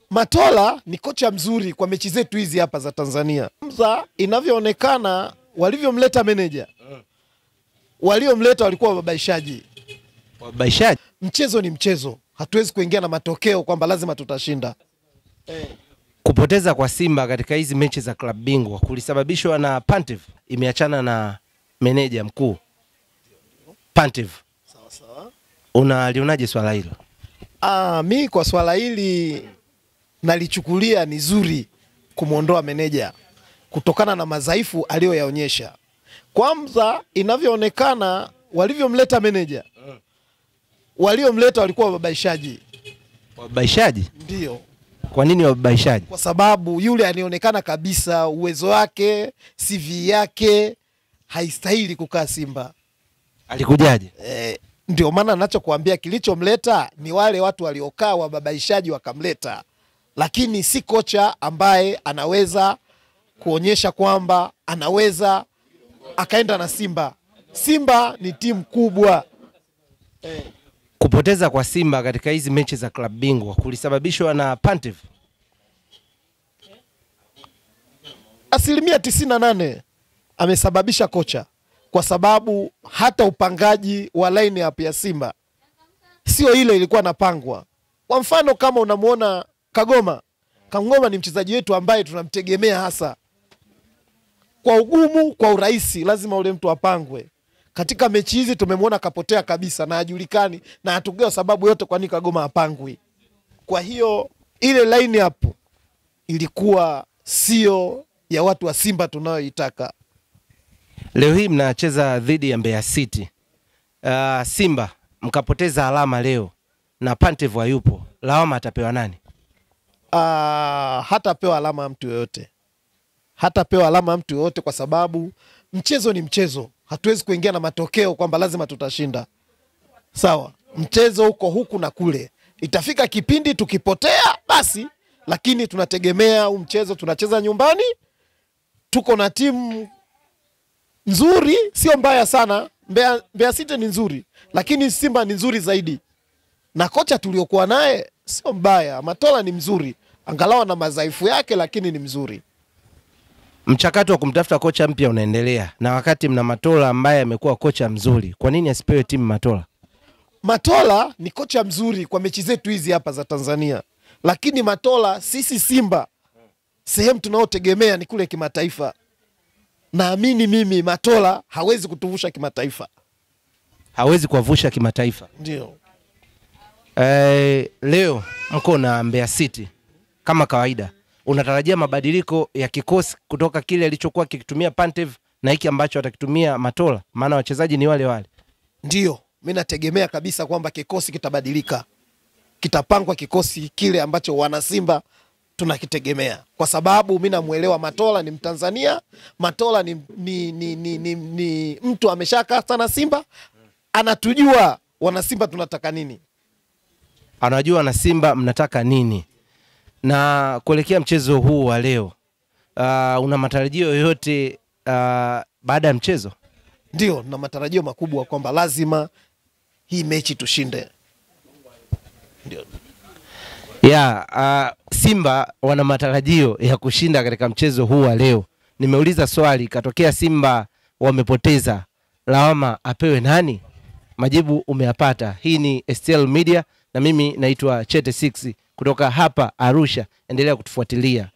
Matola ni kocha mzuri kwa mechi zetu hizi hapa za Tanzania. Mza inavyoonekana walivyomleta manager. Waliomleta walikuwa wababaishaji. Wababaishaji? Mchezo ni mchezo. Hatuwezi kuingia na matokeo kwamba lazima tutashinda. Kupoteza kwa Simba katika hizi mechi za klabu bingwa kulisababishwa na Pantev, imeachana na manager mkuu. Pantev. Sawa sawa. Unalionaje swala hilo? Mimi kwa swala hili nalichukulia ni zuri kumuondoa meneja kutokana na madhaifu aliyoyaonyesha. Kwanza inavyoonekana walivyomleta meneja. Waliomleta walikuwa wababaishaji. Wababaishaji? Ndio. Kwa nini wababaishaji? Kwa sababu yule alionekana kabisa uwezo wake, CV yake haistahili kukaa Simba. Alikujaje? Ndio maana ninachokuambia kilichomleta ni wale watu waliokaa wababaishaji wakamleta. Lakini si kocha ambaye anaweza kuonyesha kwamba anaweza akaenda na Simba. Simba ni timu kubwa. Kupoteza kwa Simba katika hizi mechi za klabu bingwa kulisababishwa na Pantev? 98% amesababisha kocha, kwa sababu hata upangaji wa line up ya Simba sio ile ilikuwa napangwa. Kwa mfano kama unamuona Kagoma ni mchezaji wetu ambaye tunamtegemea hasa. Kwa ugumu, kwa urahisi, lazima ule mtu apangwe. Katika mechi hizi tumemwona kapotea kabisa na hajulikani na hatujui sababu yote kwa nini Kagoma apangwi. Kwa hiyo ile line up ilikuwa sio ya watu wa Simba tunayoitaka. Leo hii mnacheza dhidi ya Mbeya City. Simba mkapoteza alama leo na Pantev hayupo. Lawama atapewa nani? Hatapewa alama mtu yoyote. Hatapewa alama mtu yoyote kwa sababu mchezo ni mchezo. Hatuwezi kuingia na matokeo kwamba lazima tutashinda. Sawa, mchezo uko huku na kule. Itafika kipindi tukipotea basi, lakini tunategemea huu mchezo tunacheza nyumbani. Tuko na timu nzuri, sio mbaya sana. Mbeya City ni nzuri, lakini Simba ni nzuri zaidi. Na kocha tuliokuwa naye sio mbaya. Matola ni mzuri. Angalau na madhaifu yake lakini ni mzuri. Mchakato wa kumtafuta kocha mpya unaendelea, na wakati mna Matola ambaye amekuwa kocha mzuri, kwa nini asipewe timu Matola? Matola ni kocha mzuri kwa mechi zetu hizi hapa za Tanzania. Lakini Matola sisi Simba sehemu tunaotegemea ni kule kimataifa. Naamini mimi Matola hawezi kutuvusha kimataifa. Hawezi kuwavusha kimataifa. Ndio. Leo mko na Mbeya City kama kawaida. Unatarajia mabadiliko ya kikosi kutoka kile alichokuwa kikitumia Pantev na hiki ambacho atakitumia Matola? Maana wachezaji ni wale wale. Ndio, mimi nategemea kabisa kwamba kikosi kitabadilika. Kitapangwa kikosi kile ambacho wana Simba tunakitegemea. Kwa sababu mimi namuelewa Matola ni Mtanzania. Matola ni mtu ameshakaa sana Simba. Anatujua wana Simba tunataka nini. Anajua na Simba mnataka nini. Na kuelekea mchezo huu wa leo, una matarajio yoyote baada ya mchezo? Ndio, na matarajio makubwa kwamba lazima hii mechi tushinde. Ndio. Simba wana matarajio ya kushinda katika mchezo huu wa leo. Nimeuliza swali, katokea Simba wamepoteza, lawama apewe nani? Majibu umeyapata. Hii ni STL Media na mimi naitwa Chete 6 kutoka hapa Arusha. Endelea kutufuatilia.